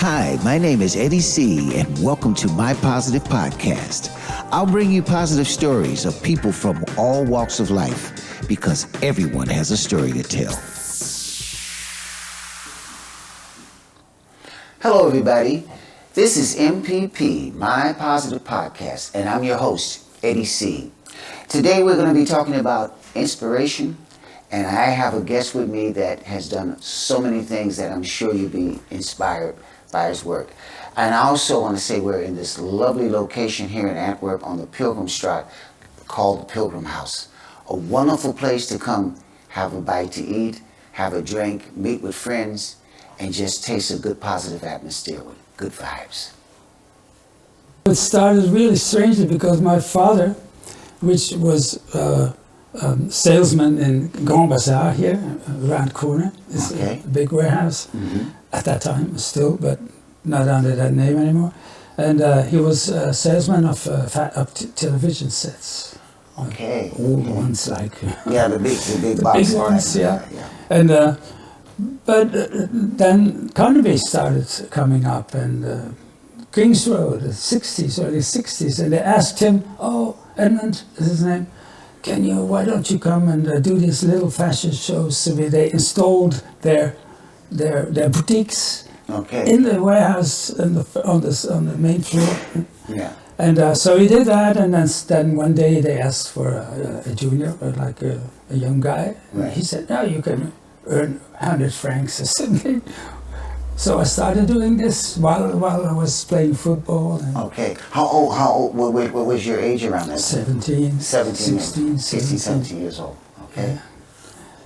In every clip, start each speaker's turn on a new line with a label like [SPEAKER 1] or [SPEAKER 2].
[SPEAKER 1] Hi, my name is Eddie C, and welcome to My Positive Podcast. I'll bring you positive stories of people from all walks of life, because everyone has a story to tell. Hello, everybody. This is MPP, My Positive Podcast, and I'm your host, Eddie C. Today, we're going to be talking about inspiration, and I have a guest with me that has done so many things that I'm sure you'll be inspired by his work. And I also want to say we're in this lovely location here in Antwerp on the Pilgrimstraat called the Pilgrim House. A wonderful place to come have a bite to eat, have a drink, meet with friends, and just taste a good positive atmosphere with good vibes.
[SPEAKER 2] It started really strangely because my father, which was salesman in Grand Bazaar here, around the corner. It's a big warehouse at that time, still, but not under that name anymore. And he was a salesman of television sets.
[SPEAKER 1] Okay.
[SPEAKER 2] Old ones like...
[SPEAKER 1] Yeah, the big
[SPEAKER 2] big ones, yeah. And but then Carnaby started coming up, and Kings Road, the 60s, early 60s, and they asked him, Edmund is his name, why don't you come and do these little fashion shows? So they installed their boutiques in the warehouse on the main floor.
[SPEAKER 1] Yeah.
[SPEAKER 2] And so he did that, and then one day they asked for a junior, like a young guy. Right. He said, no, you can earn 100 francs or something. So I started doing this while I was playing football.
[SPEAKER 1] Okay. How old, what was your age around that?
[SPEAKER 2] 17,
[SPEAKER 1] 16, 17 years old. Okay.
[SPEAKER 2] Yeah.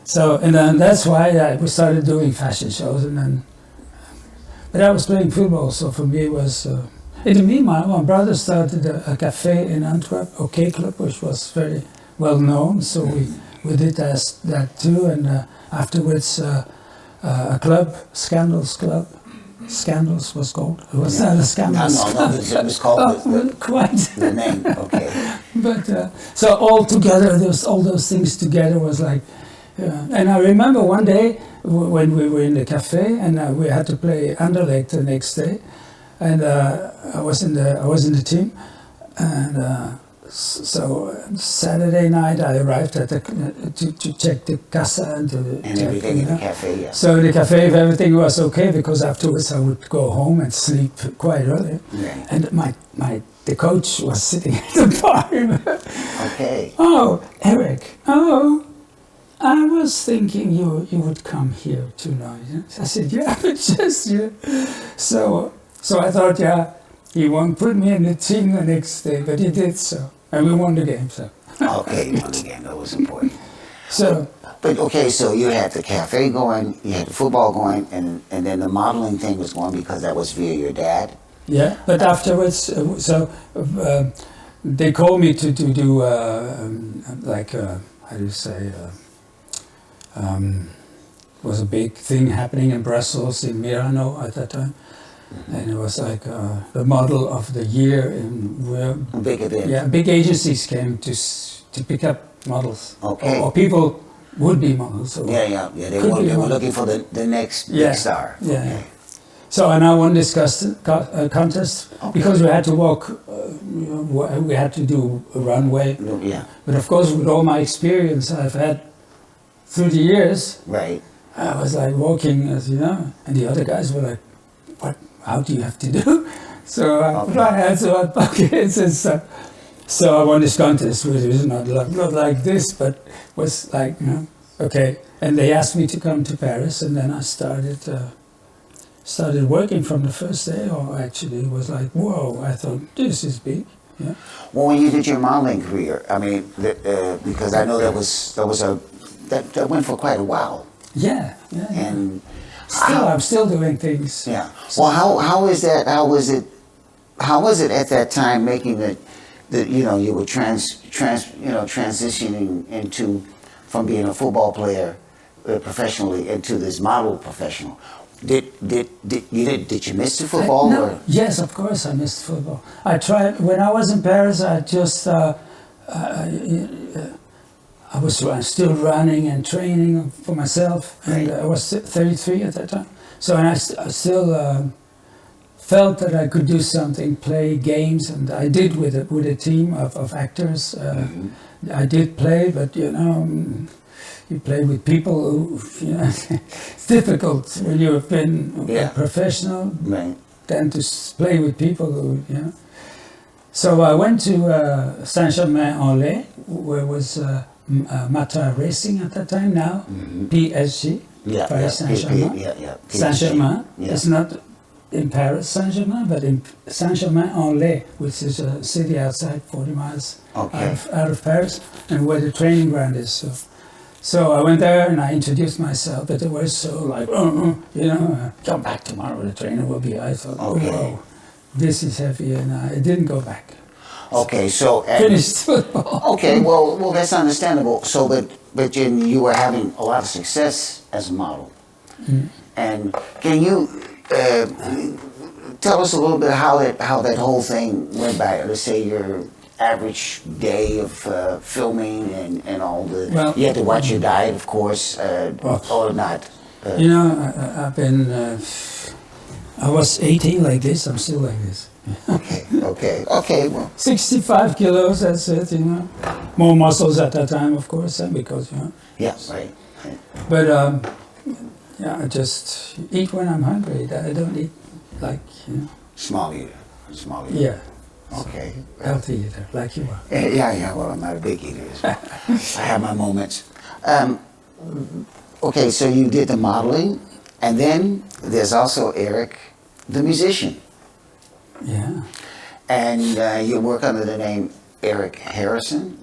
[SPEAKER 2] So, and then that's why we started doing fashion shows, but I was playing football, so for me it was, in the meanwhile, my brother started a cafe in Antwerp, OK Club, which was very well known, so we did that too, and afterwards, a club, Scandals Club. Scandals was called. It was not a Scandals Club.
[SPEAKER 1] No, it was called
[SPEAKER 2] quite
[SPEAKER 1] the name. Okay.
[SPEAKER 2] But so all together, all those things together was like, and I remember one day when we were in the cafe and we had to play Anderlecht the next day, and I was in the team, and. So Saturday night I arrived at to check the casa and
[SPEAKER 1] everything in the cafe. Yeah.
[SPEAKER 2] So the cafe, if everything was okay, because afterwards I would go home and sleep quite early.
[SPEAKER 1] Right.
[SPEAKER 2] And the coach was sitting at the bar.
[SPEAKER 1] Okay.
[SPEAKER 2] Oh, Erik. Oh, I was thinking you would come here tonight. I said, yeah, but just yeah. So I thought, yeah, he won't put me in the team the next day, but he did so. And we won the game, so.
[SPEAKER 1] Okay, you won the game. That was important.
[SPEAKER 2] So.
[SPEAKER 1] But okay, so you had the cafe going, you had the football going, and then the modeling thing was going because that was via your dad?
[SPEAKER 2] Yeah, but afterwards, they called me to do, how do you say, was a big thing happening in Brussels, in Milano at that time. And it was like the model of the year.
[SPEAKER 1] A big event.
[SPEAKER 2] Yeah, big agencies came to pick up models.
[SPEAKER 1] Okay.
[SPEAKER 2] Or people would be models.
[SPEAKER 1] Yeah. They were looking for the next big star.
[SPEAKER 2] Yeah.
[SPEAKER 1] Okay.
[SPEAKER 2] So and I won this contest because we had to walk. We had to do a runway.
[SPEAKER 1] Yeah.
[SPEAKER 2] But of course, with all my experience I've had through the years,
[SPEAKER 1] right.
[SPEAKER 2] I was like walking, as you know, and the other guys were like, "What? How do you have to do?" So I put my hands in my pockets and stuff. So I won this contest, which was not like this, but was like, okay. And they asked me to come to Paris, and then I started working from the first day. Or actually, it was like, whoa! I thought this is big. Yeah.
[SPEAKER 1] Well, when you did your modeling career, I mean, because I know that went for quite a while.
[SPEAKER 2] Yeah.
[SPEAKER 1] And
[SPEAKER 2] I'm still doing things.
[SPEAKER 1] Yeah. Well, how is that? How was it at that time making you were transitioning from being a football player professionally into this model professional? Did you miss the football?
[SPEAKER 2] No. Yes, of course I missed football. I tried when I was in Paris. I just I was still running and training for myself, and I was 33 at that time. So and I still felt that I could do something, play games, and I did with a team of actors. I did play, but you know, you play with people who, you know, it's difficult when you've been a professional.
[SPEAKER 1] Right.
[SPEAKER 2] Then to play with people who, you know. So I went to Saint-Germain-en-Laye, where was Mata Racing at that time. Now PSG, Paris Saint-Germain. Saint-Germain. It's not in Paris Saint-Germain, but in Saint-Germain-en-Laye, which is a city outside 40 miles out of Paris, and where the training ground is. So I went there and I introduced myself, but they were so like, you know, come back tomorrow, the trainer will be. I thought, whoa, this is heavy, and I didn't go back.
[SPEAKER 1] Okay, so
[SPEAKER 2] finished football.
[SPEAKER 1] Okay, well, that's understandable. So, but you were having a lot of success as a model, and can you tell us a little bit how that whole thing went by? Let's say your average day of filming and all the. Well, you had to watch your diet, of course, or not.
[SPEAKER 2] You know, I've been. I was 18 like this. I'm still like this.
[SPEAKER 1] Okay. Well,
[SPEAKER 2] 65 kilos. That's it. You know, more muscles at that time, of course, because you know.
[SPEAKER 1] Yeah, right.
[SPEAKER 2] But yeah, I just eat when I'm hungry. I don't eat like, you know.
[SPEAKER 1] Small eater.
[SPEAKER 2] Yeah.
[SPEAKER 1] Okay.
[SPEAKER 2] Healthy eater, like you are.
[SPEAKER 1] Yeah. Well, I'm not a big eater. I have my moments. Okay, so you did the modeling, and then there's also Erik, the musician.
[SPEAKER 2] Yeah.
[SPEAKER 1] And you work under the name Erik Harrison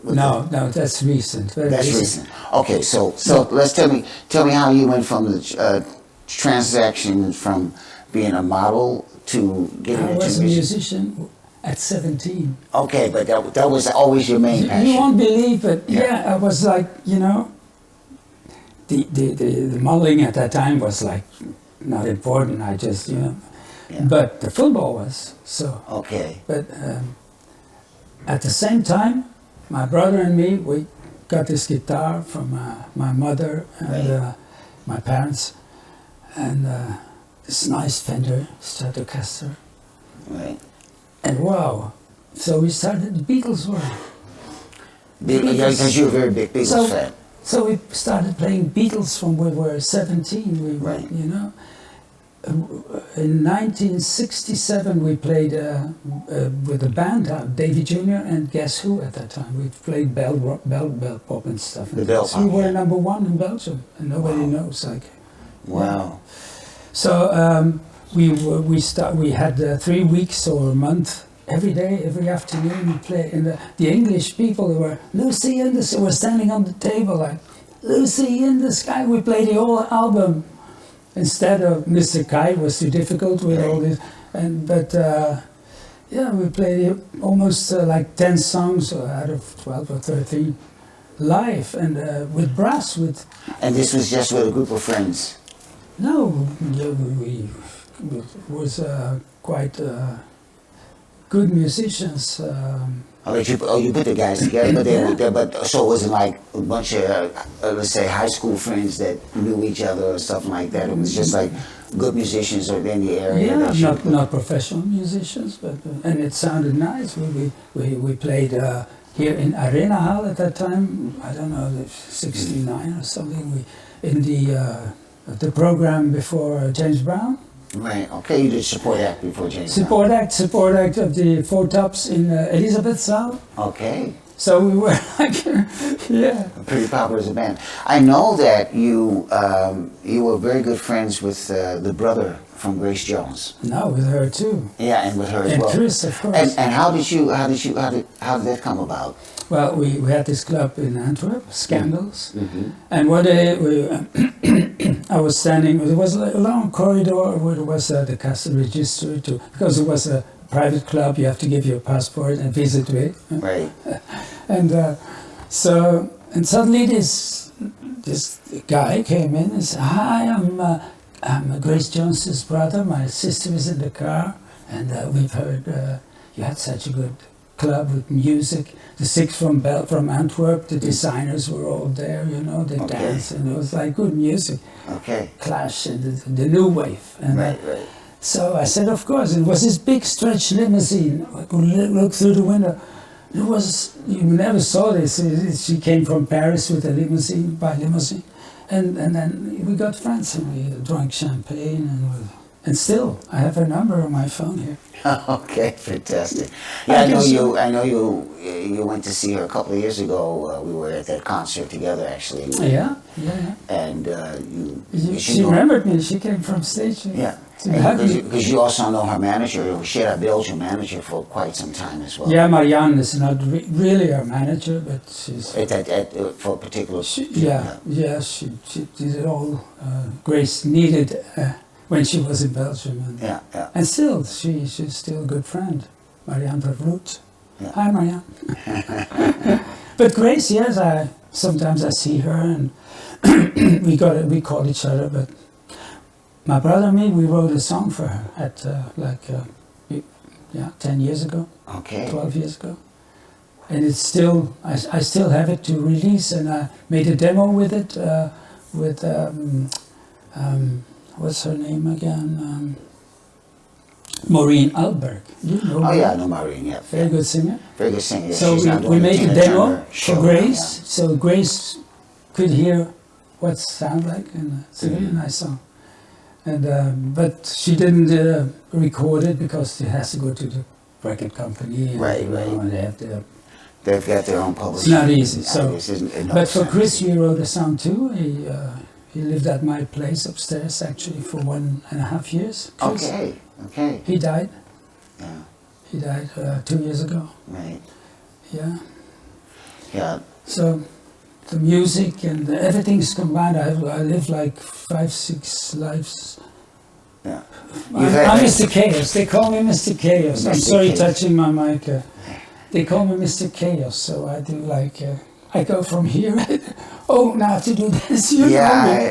[SPEAKER 2] No, that's recent.
[SPEAKER 1] That's recent. Okay, so let's tell me how you went from the transaction from being a model to getting into music.
[SPEAKER 2] I was a musician at 17.
[SPEAKER 1] Okay, but that was always your main passion.
[SPEAKER 2] You won't believe it. Yeah, I was like, you know, the modeling at that time was like not important. I just, you know, but the football was so.
[SPEAKER 1] Okay.
[SPEAKER 2] But at the same time, my brother and me, we got this guitar from my mother and my parents, and this nice Fender Stratocaster.
[SPEAKER 1] Right.
[SPEAKER 2] And wow, so we started the Beatles world.
[SPEAKER 1] Because you're a very big Beatles fan.
[SPEAKER 2] So we started playing Beatles from when we were 17. We were, you know. In 1967, we played with a band, Davy Jr. and Guess Who at that time. We played bell pop and stuff.
[SPEAKER 1] The bell pop.
[SPEAKER 2] We were #1 in Belgium, and nobody knows. Like,
[SPEAKER 1] wow.
[SPEAKER 2] So we had 3 weeks or a month. Every day, every afternoon, we play. And the English people were Lucy in the Sky. Were standing on the table like Lucy in the Sky. We played the whole album. Instead of Mr. Kite was too difficult with all this, but we played almost like 10 songs out of 12 or 13 live and with brass.
[SPEAKER 1] And this was just with a group of friends?
[SPEAKER 2] No, we was quite good musicians.
[SPEAKER 1] You put the guys together, but so it wasn't like a bunch of let's say high school friends that knew each other or something like that. It was just like good musicians or in the area.
[SPEAKER 2] Yeah, not professional musicians, but and it sounded nice. We played here in Arena Hall at that time. I don't know, 69 or something. We in the program before James Brown.
[SPEAKER 1] Right. Okay. You did support act before James.
[SPEAKER 2] Support act of the Four Tops in Elisabethzaal.
[SPEAKER 1] Okay.
[SPEAKER 2] So we were like,
[SPEAKER 1] pretty popular as a band. I know that you were very good friends with the brother from Grace Jones.
[SPEAKER 2] No, with her too.
[SPEAKER 1] Yeah, and with her as well.
[SPEAKER 2] And Chris, of course.
[SPEAKER 1] And how did that come about?
[SPEAKER 2] Well, we had this club in Antwerp, Scandals, and one day I was standing. There was a long corridor where there was the castle register because it was a private club. You have to give your passport and visit with.
[SPEAKER 1] Right.
[SPEAKER 2] And suddenly this guy came in and said, "Hi, I'm Grace Jones's brother. My sister is in the car, and we've heard you had such a good club with music. The six from Antwerp, the designers were all there, you know, they danced, and it was like good music.
[SPEAKER 1] Okay.
[SPEAKER 2] Clash and the new wave. And
[SPEAKER 1] right.
[SPEAKER 2] So I said, of course. It was this big stretch limousine. I could look through the window. It was, you never saw this. She came from Paris with a limousine, by limousine. And then we got friends and we drank champagne and still, I have her number on my phone here.
[SPEAKER 1] Okay, fantastic. Yeah, I know you went to see her a couple of years ago. We were at that concert together, actually.
[SPEAKER 2] Yeah.
[SPEAKER 1] And
[SPEAKER 2] she remembered me. She came from stage.
[SPEAKER 1] Yeah.
[SPEAKER 2] Because
[SPEAKER 1] you also know her manager. She had a Belgian manager for quite some time as well.
[SPEAKER 2] Yeah, Marianne is not really our manager, but she's...
[SPEAKER 1] For a particular...
[SPEAKER 2] She did it all. Grace needed when she was in Belgium. And, and still, she's still a good friend. Marianne Vervloet. Yeah. Hi, Marianne. But Grace, yes, sometimes I see her and we call each other, but my brother and me, we wrote a song for her at 10 years ago, 12 years ago. And it's still, I still have it to release, and I made a demo with it, with, what's her name again? Maureen Alberg. You know
[SPEAKER 1] her? Yeah, I know Maureen, yeah.
[SPEAKER 2] Very good singer.
[SPEAKER 1] Very good singer.
[SPEAKER 2] So we made a demo for Grace, so Grace could hear what it sounds like, and it's a really nice song. And but she didn't record it because it has to go to the record company. And,
[SPEAKER 1] right.
[SPEAKER 2] And
[SPEAKER 1] they've got their own publishing.
[SPEAKER 2] It's not easy. So, but for Chris, we wrote a song too. He lived at my place upstairs actually for 1.5 years. Chris.
[SPEAKER 1] Okay.
[SPEAKER 2] He died.
[SPEAKER 1] Yeah.
[SPEAKER 2] He died 2 years ago.
[SPEAKER 1] Right.
[SPEAKER 2] Yeah.
[SPEAKER 1] Yeah.
[SPEAKER 2] So the music and everything's combined. I live like 5-6 lives.
[SPEAKER 1] Yeah.
[SPEAKER 2] I'm Mr. Chaos. They call me Mr. Chaos. I'm sorry, touching my mic. They call me Mr. Chaos. So I do like. I go from here. Now to do this. You know me.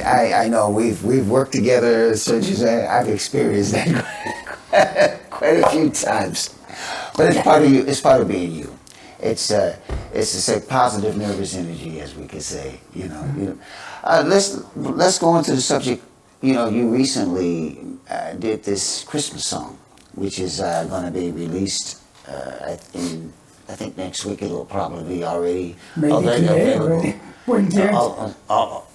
[SPEAKER 1] I know. We've worked together. So I've experienced that quite a few times. But it's part of you. It's part of being you. It's to say positive nervous energy, as we could say. Let's go into the subject. You recently did this Christmas song, which is going to be released I think next week. It'll probably be already available.
[SPEAKER 2] When Garrett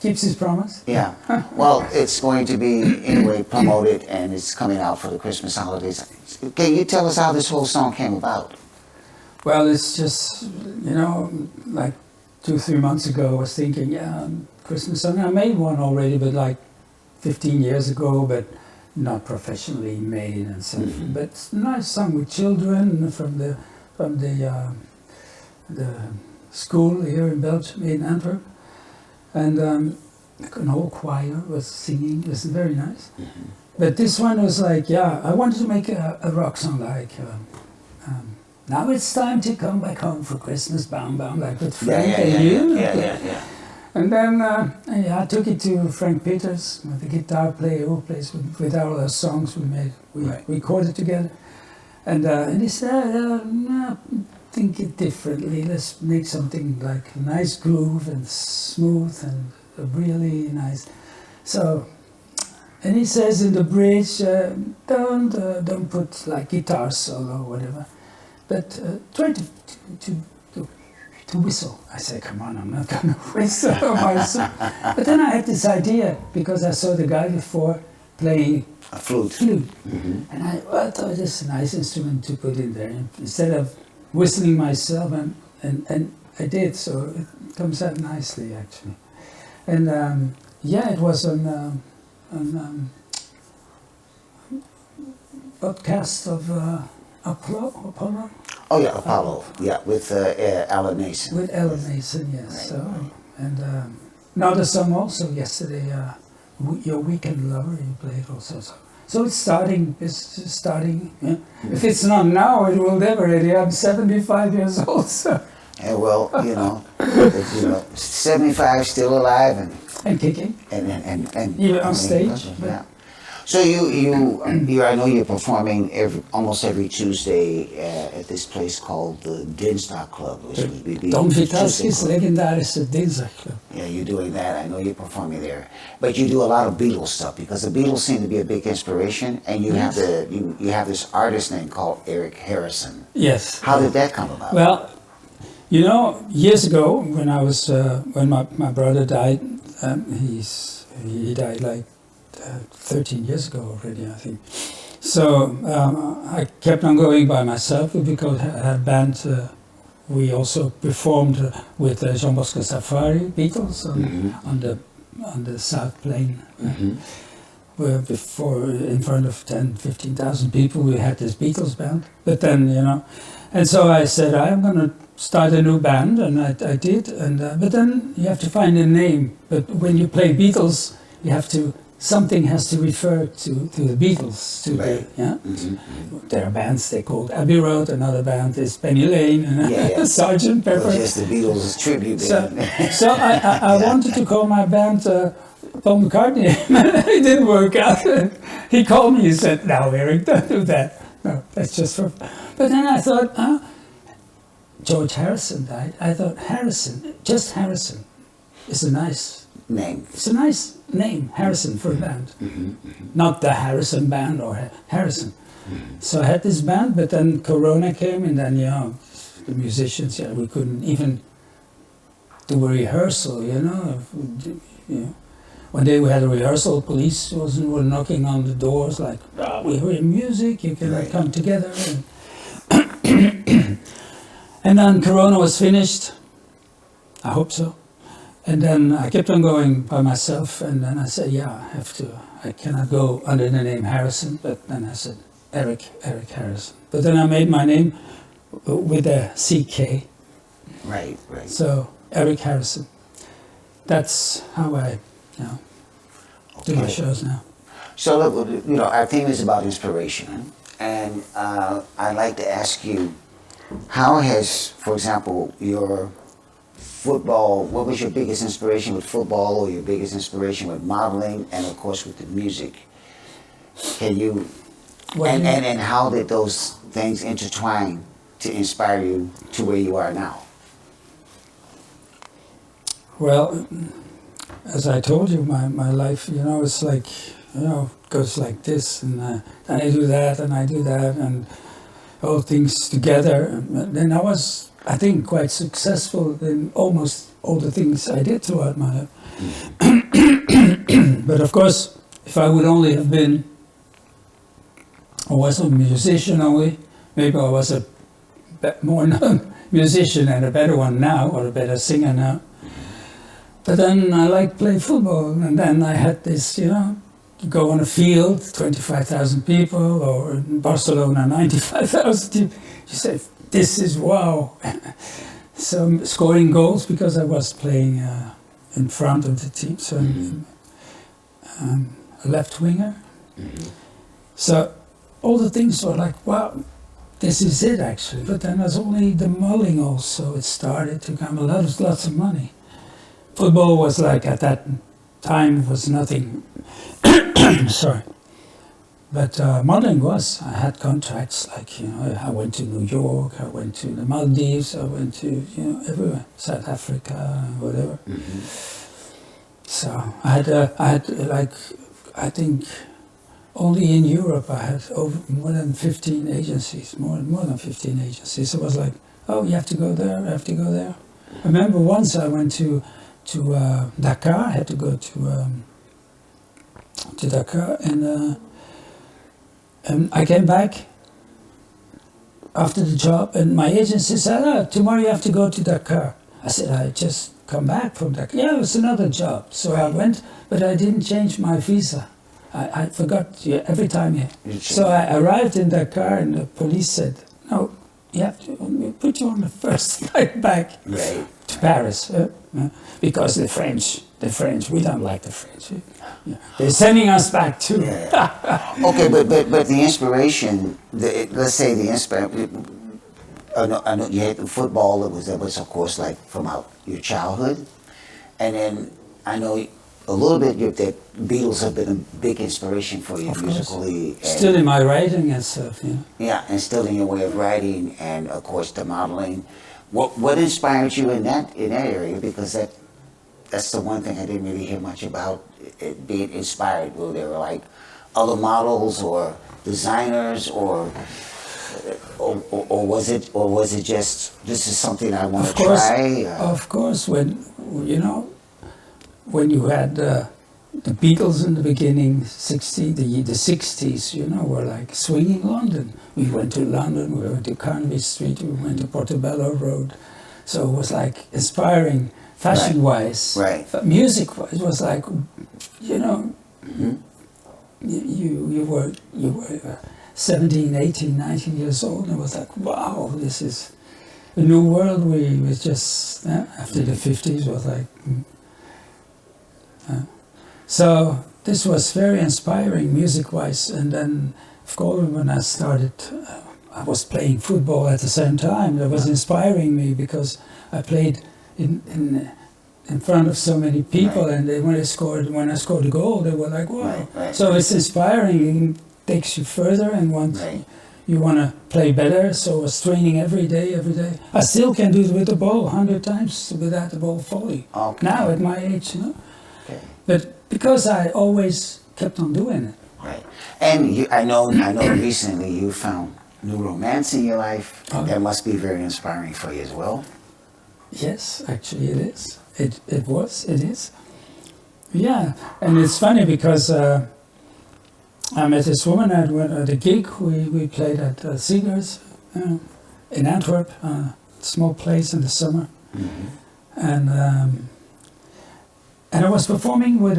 [SPEAKER 2] keeps his promise.
[SPEAKER 1] Yeah. Well, it's going to be anyway promoted, and it's coming out for the Christmas holidays. Can you tell us how this whole song came about?
[SPEAKER 2] Well, it's just, like 2-3 months ago, I was thinking, Christmas song. I made one already, but like 15 years ago, but not professionally made and stuff. Mm-hmm. But it's a nice song with children from the school here in Belgium, in Antwerp. And an whole choir was singing. It was very nice. Mm-hmm. But this one was like, I wanted to make a rock song like, now it's time to come back home for Christmas, bam, bam, like with Frank and you.
[SPEAKER 1] Yeah.
[SPEAKER 2] And then I took it to Frank Peters, the guitar player who plays with our songs we recorded together. And he said, think it differently. Let's make something like a nice groove and smooth and really nice. So, and he says in the bridge, don't put like guitar solo or whatever, but try to whistle. I said, come on, I'm not going to whistle myself. But then I had this idea because I saw the guy before playing
[SPEAKER 1] a flute.
[SPEAKER 2] Mm-hmm. And I thought this is a nice instrument to put in there. Instead of whistling myself, and I did, so it comes out nicely actually. And it was on podcast of Apollo.
[SPEAKER 1] Oh yeah, Apollo. Yeah, with Alan Mason.
[SPEAKER 2] With Alan Mason, yes. Right. So and another song also yesterday. Your Weekend Lover, you played also. So it's starting. It's starting. Yeah? If it's not now, it will never. I'm 75 years old. So.
[SPEAKER 1] Yeah, well, 75, still alive and
[SPEAKER 2] kicking.
[SPEAKER 1] And
[SPEAKER 2] even on stage.
[SPEAKER 1] Yeah. So I know you're performing almost every Tuesday at this place called the Dinsdag Club, which would be
[SPEAKER 2] Don
[SPEAKER 1] Tuesday
[SPEAKER 2] Vitalski's
[SPEAKER 1] Club.
[SPEAKER 2] legendarische Dinsdagclub.
[SPEAKER 1] Yeah, you're doing that. I know you're performing there, but you do a lot of Beatles stuff because the Beatles seem to be a big inspiration, and you have you have this artist name called Eric Harrison.
[SPEAKER 2] Yes.
[SPEAKER 1] How did that come about?
[SPEAKER 2] Well, you know, years ago when I was when my brother died, he died like 13 years ago already, I think. So I kept on going by myself because I had a band. We also performed with Jean Bosco Safari, Beatles, on the South Plain. Where before, in front of 10, 15,000 people, we had this Beatles band. But then, you know, and so I said, I'm going to start a new band, and I did. And but then you have to find a name. But when you play Beatles, you have to. Something has to refer to the Beatles. There are bands they called Abbey Road. Another band is Penny Lane and Sergeant Pepper.
[SPEAKER 1] Well, just the Beatles tribute band.
[SPEAKER 2] So I wanted to call my band Paul McCartney. It didn't work out. He called me. He said, "No, Eric, don't do that. No, that's just for." But then I thought, George Harrison died. I thought just Harrison, is a nice
[SPEAKER 1] name.
[SPEAKER 2] It's a nice name, Harrison, for a band. Not the Harrison Band or Harrison. So I had this band, but then Corona came, and then, the musicians, we couldn't even do a rehearsal, One day we had a rehearsal, police were knocking on the doors like, we hear music, you can come together. And then Corona was finished. I hope so. And then I kept on going by myself, and then I said, I cannot go under the name Harrison, but then I said, Eric Harrison. But then I made my name with a CK.
[SPEAKER 1] Right.
[SPEAKER 2] So, Erik Harrison. That's how I, do my shows now.
[SPEAKER 1] So, our theme is about inspiration, and I'd like to ask you, how has, for example, your football, what was your biggest inspiration with football, or your biggest inspiration with modeling, and of course with the music? Can you, and how did those things intertwine to inspire you to where you are now?
[SPEAKER 2] Well, as I told you, my life, it's like, goes like this, and I do that, and all things together. And then I was, I think, quite successful in almost all the things I did throughout my life. But of course, if I would only have been, I was a musician only, maybe I was a more known musician and a better one now, or a better singer now. But then I liked playing football, and then I had this, go on a field, 25,000 people, or in Barcelona, 95,000 people. You say, this is wow. So scoring goals because I was playing in front of the team, so a left winger. So all the things were like, wow, this is it actually. But then there's only the modeling also. It started to come lots of money. Football was like, at that time, was nothing. Sorry. But modeling was, I had contracts like, I went to New York, I went to the Maldives, I went to, everywhere, South Africa, whatever. So I had like, I think only in Europe I had more than 15 agencies, more than 15 agencies. It was like, oh, you have to go there, I have to go there. I remember once I went to Dakar, I had to go to Dakar, and I came back after the job, and my agency said, tomorrow you have to go to Dakar. I said, I just come back from Dakar. Yeah, it was another job. So I went, but I didn't change my visa. I forgot every time here. So I arrived in Dakar, and the police said, no, you have to put you on the first flight back to Paris. Because the French, we don't like the French. They're sending us back too.
[SPEAKER 1] Okay, but the inspiration, let's say the inspiration, I know you had the football, that was of course like from your childhood, and then I know, a little bit that Beatles have been a big inspiration for you
[SPEAKER 2] Of
[SPEAKER 1] musically.
[SPEAKER 2] course. Still in my writing and stuff, you know.
[SPEAKER 1] Yeah, and still in your way of writing, and of course the modeling. What inspired you in that area? Because that's the one thing I didn't really hear much about, it being inspired. Were there like other models or designers, or was it just, this is something I want to try?
[SPEAKER 2] Of course, when you had the Beatles in the beginning, the 60s, you know, were like swinging London. We went to London, we went to Carnaby Street, we went to Portobello Road. So it was like inspiring, fashion-wise.
[SPEAKER 1] Right.
[SPEAKER 2] But music-wise, it was like, you know, you were 17, 18, 19 years old, and it was like, wow, this is a new world. We was just, after the 50s, was like, so this was very inspiring music-wise. And then, of course, when I started, I was playing football at the same time. That was inspiring me because I played in front of so many people, and when I scored a goal, they were like, wow.
[SPEAKER 1] Right.
[SPEAKER 2] So it's inspiring. It takes you further, and once you want to play better. So I was training every day. I still can do it with the ball 100 times without the ball falling.
[SPEAKER 1] Okay.
[SPEAKER 2] Now at my age, you know.
[SPEAKER 1] Okay.
[SPEAKER 2] But because I always kept on doing it.
[SPEAKER 1] Right. And I know recently you found new romance in your life.
[SPEAKER 2] Oh.
[SPEAKER 1] That must be very inspiring for you as well.
[SPEAKER 2] Yes, actually it is. It is. Yeah, and it's funny because I met this woman at a gig. We played at Singers in Antwerp, a small place in the summer. Mm-hmm. And I was performing with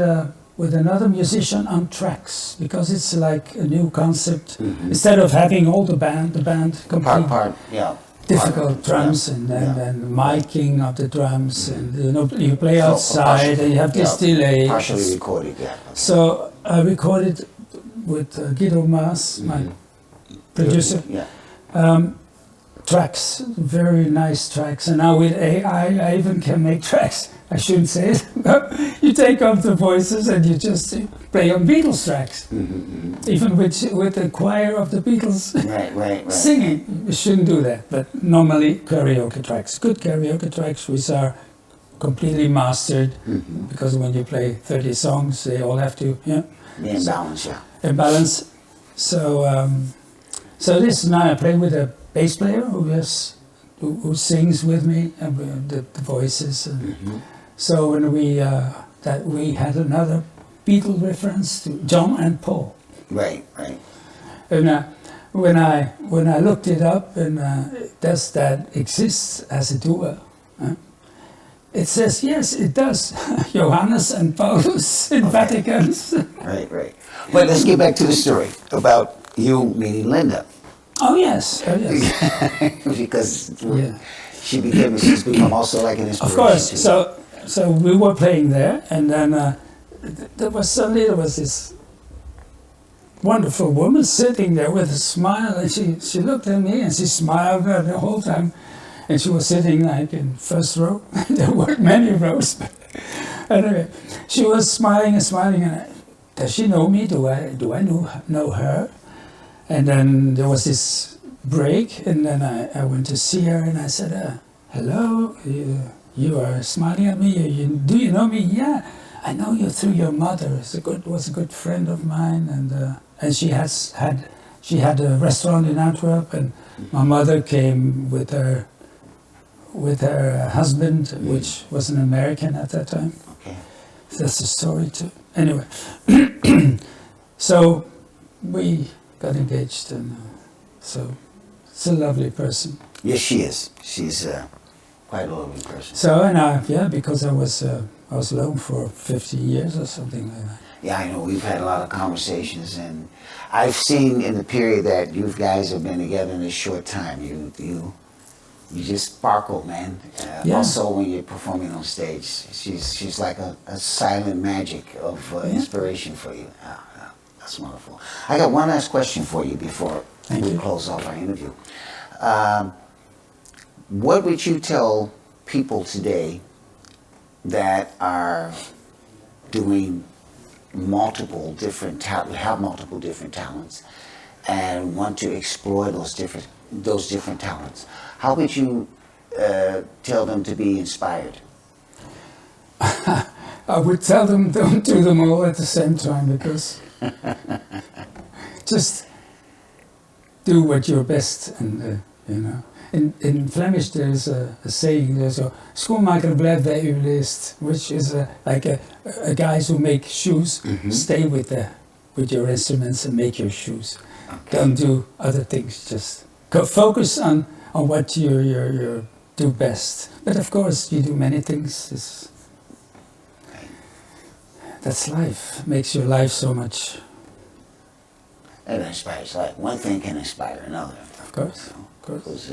[SPEAKER 2] another musician on tracks, because it's like a new concept. Mm-hmm. Instead of having all the band complete. Difficult drums and miking of the drums, and you play outside and you have this delay.
[SPEAKER 1] Partially recorded, yeah. Okay.
[SPEAKER 2] So I recorded with Guido Maas, my producer, tracks, very nice tracks. And now with AI, I even can make tracks. I shouldn't say it, but you take off the voices and you just play on Beatles tracks. Mm-hmm. Even with the choir of the Beatles singing. You shouldn't do that, but normally karaoke tracks, good karaoke tracks, which are completely mastered, because when you play 30 songs, they all have to,
[SPEAKER 1] be in balance,
[SPEAKER 2] in balance. So, so this now I play with a bass player who sings with me, and the voices. And so when we had another Beatle reference to John and Paul.
[SPEAKER 1] Right.
[SPEAKER 2] And when I looked it up, and does that exist as a duo? It says yes, it does. Johannes and Paulus in Vatican.
[SPEAKER 1] Right. But let's get back to the story about you meeting Linda.
[SPEAKER 2] Oh yes.
[SPEAKER 1] Because she's become also like an inspiration.
[SPEAKER 2] Of course. So we were playing there, and then there was this wonderful woman sitting there with a smile, and she looked at me and she smiled the whole time, and she was sitting like in first row. There weren't many rows, but anyway, she was smiling and smiling. And does she know me? Do I know her? And then there was this break, and then I went to see her, and I said, hello, you are smiling at me. Do you know me? Yeah, I know you through your mother. Was a good friend of mine, and she had a restaurant in Antwerp, and my mother came with her husband, which was an American at that time.
[SPEAKER 1] Okay.
[SPEAKER 2] That's the story too. Anyway, so we got engaged, and so it's a lovely person.
[SPEAKER 1] Yes, she is. She's quite a lovely person.
[SPEAKER 2] So because I was alone for 15 years or something like that.
[SPEAKER 1] Yeah, I know. We've had a lot of conversations, and I've seen in the period that you guys have been together in a short time, you just sparkle, man. Also, when you're performing on stage, she's like a silent magic of inspiration for you. That's wonderful. I got one last question for you before we close off our interview. What would you tell people today that are doing multiple different have multiple different talents, and want to explore those different talents. How would you tell them to be inspired?
[SPEAKER 2] I would tell them don't do them all at the same time, because just do what you're best, and you know. In Flemish there's a saying, there's a schoenmaker blijft bij uw leest, which is like a guys who make shoes, stay with your instruments and make your shoes. Okay. Don't do other things, just focus on what you do best. But of course you do many things. That's life. Makes your life so much.
[SPEAKER 1] It inspires life. One thing can inspire another.
[SPEAKER 2] Of course.
[SPEAKER 1] You know?
[SPEAKER 2] Of course.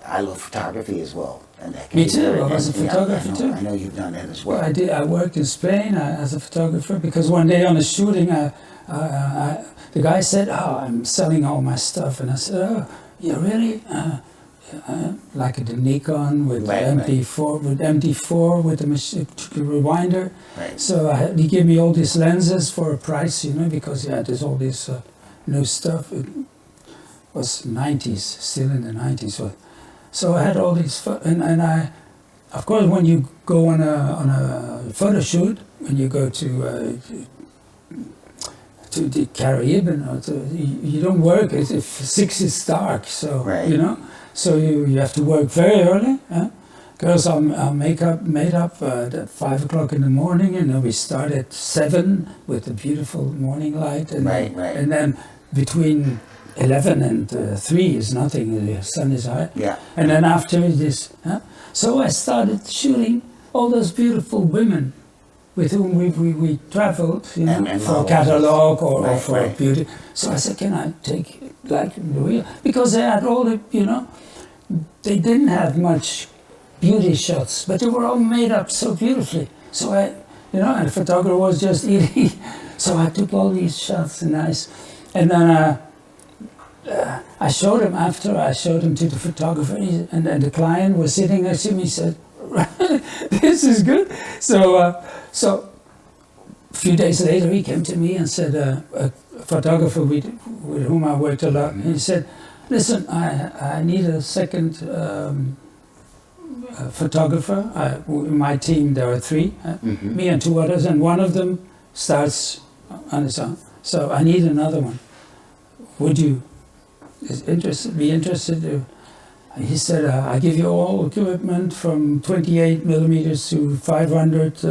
[SPEAKER 1] I love photography as well. And that can
[SPEAKER 2] Me
[SPEAKER 1] be
[SPEAKER 2] too.
[SPEAKER 1] very-
[SPEAKER 2] I was a photographer too.
[SPEAKER 1] I know you've done that as well.
[SPEAKER 2] I did. I worked in Spain as a photographer, because one day on a shooting, the guy said, "Oh, I'm selling all my stuff," and I said, "Oh, you really?" Like the Nikon with the MD4 with the rewinder.
[SPEAKER 1] Right.
[SPEAKER 2] So he gave me all these lenses for a price, you know, because there's all this new stuff. It was 90s, still in the 90s. So I had all these, and I, of course, when you go on a photo shoot, when you go to the Caribbean, you don't work if 6 is dark, so
[SPEAKER 1] right.
[SPEAKER 2] you know. So you have to work very early. Girls are made up at 5 o'clock in the morning, and then we start at 7 with the beautiful morning light, and
[SPEAKER 1] Right.
[SPEAKER 2] and then between 11 and 3 is nothing. The sun is high.
[SPEAKER 1] Yeah.
[SPEAKER 2] And then after this, so I started shooting all those beautiful women with whom we traveled, you know,
[SPEAKER 1] And
[SPEAKER 2] for a catalog or
[SPEAKER 1] Right,
[SPEAKER 2] for
[SPEAKER 1] right.
[SPEAKER 2] beauty. So I said, can I take like the real? Because they had all the, you know, they didn't have much beauty shots, but they were all made up so beautifully. So I, you know, and the photographer was just eating. So I took all these shots and then I showed him after. I showed him to the photographer, and then the client was sitting next to me. He said, "This is good." So a few days later, he came to me and said, a photographer with whom I worked a lot. And he said, "Listen, I need a second photographer. In my team, there are 3, me and 2 others, and one of them starts on his own. So I need another one. Would you be interested?" He said, "I give you all equipment from 28 millimeters to 500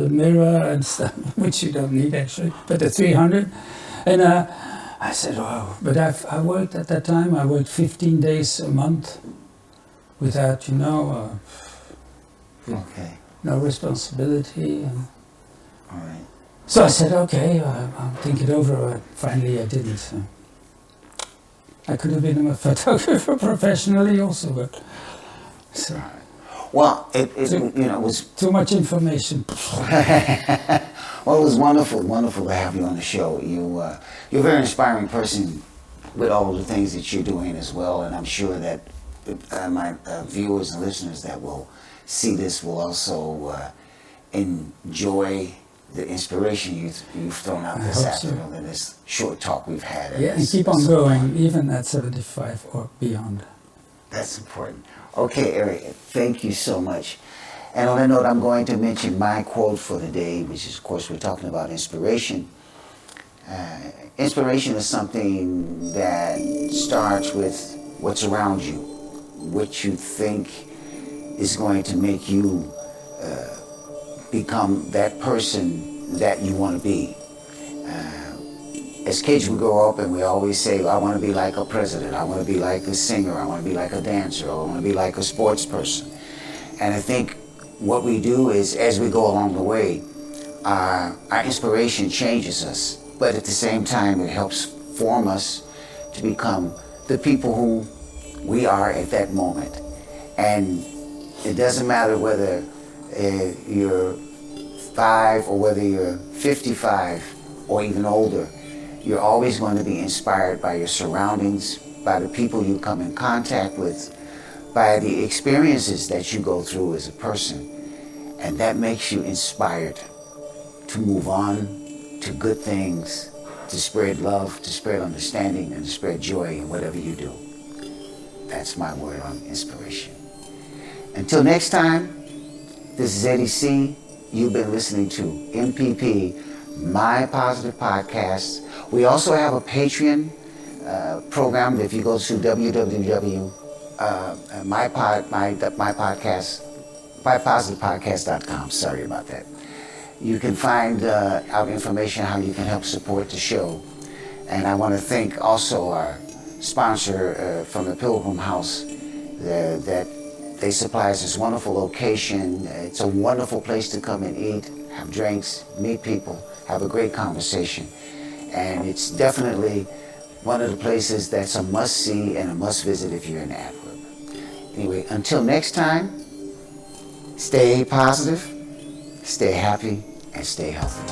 [SPEAKER 2] mirror and stuff," which you don't need actually, but the 300. And I said, "Oh," but I worked at that time. I worked 15 days a month without, you know,
[SPEAKER 1] Okay.
[SPEAKER 2] no responsibility. And
[SPEAKER 1] All right.
[SPEAKER 2] so I said, "Okay, I'll think it over." Finally, I didn't. So. I could have been a photographer professionally also, but so
[SPEAKER 1] Well, it you know, it was
[SPEAKER 2] too much information.
[SPEAKER 1] well, it was wonderful to have you on the show. You're a very inspiring person with all the things that you're doing as well, and I'm sure that my viewers and listeners that will see this will also enjoy the inspiration you've thrown out this afternoon in this short talk we've had.
[SPEAKER 2] And keep on going, even at 75 or beyond.
[SPEAKER 1] That's important. Okay, Erik, thank you so much. And on that note, I'm going to mention my quote for the day, which is, of course, we're talking about inspiration. Inspiration is something that starts with what's around you, what you think is going to make you become that person that you want to be. As kids, we grow up and we always say, I want to be like a president, I want to be like a singer, I want to be like a dancer, I want to be like a sports person. And I think what we do is, as we go along the way, our inspiration changes us, but at the same time it helps form us to become the people who we are at that moment. And it doesn't matter whether you're 5 or whether you're 55 or even older, you're always going to be inspired by your surroundings, by the people you come in contact with, by the experiences that you go through as a person. And that makes you inspired to move on to good things, to spread love, to spread understanding, and to spread joy in whatever you do. That's my word on inspiration. Until next time, this is Eddie C. You've been listening to MPP, My Positive Podcast. We also have a Patreon program. If you go to mypositivepodcast.com. Sorry about that. You can find out information how you can help support the show. And I want to thank also our sponsor from the Pilgrim House that they supply us this wonderful location. It's a wonderful place to come and eat, have drinks, meet people, have a great conversation. And it's definitely one of the places that's a must-see and a must-visit if you're in Antwerp. Anyway, until next time, stay positive, stay happy, and stay healthy.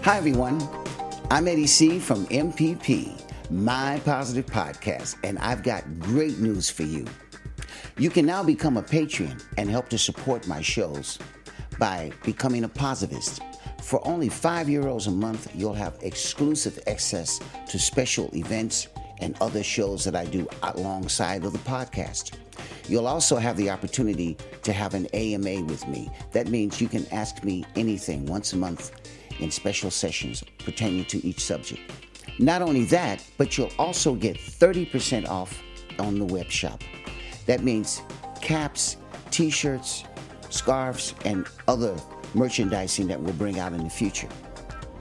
[SPEAKER 1] Hi, everyone. I'm Eddie C. from MPP, My Positive Podcast, and I've got great news for you. You can now become a patron and help to support my shows by becoming a positivist. For only €5 a month, you'll have exclusive access to special events and other shows that I do alongside of the podcast. You'll also have the opportunity to have an AMA with me. That means you can ask me anything once a month in special sessions pertaining to each subject. Not only that, but you'll also get 30% off on the web shop. That means caps, t-shirts, scarves, and other merchandising that we'll bring out in the future.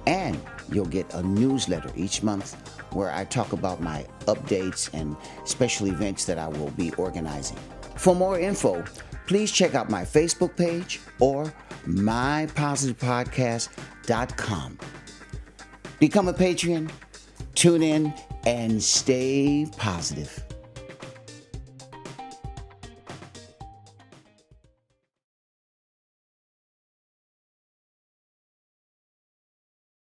[SPEAKER 1] And you'll get a newsletter each month where I talk about my updates and special events that I will be organizing. For more info, please check out my Facebook page or mypositivepodcast.com. Become a Patreon, tune in, and stay positive.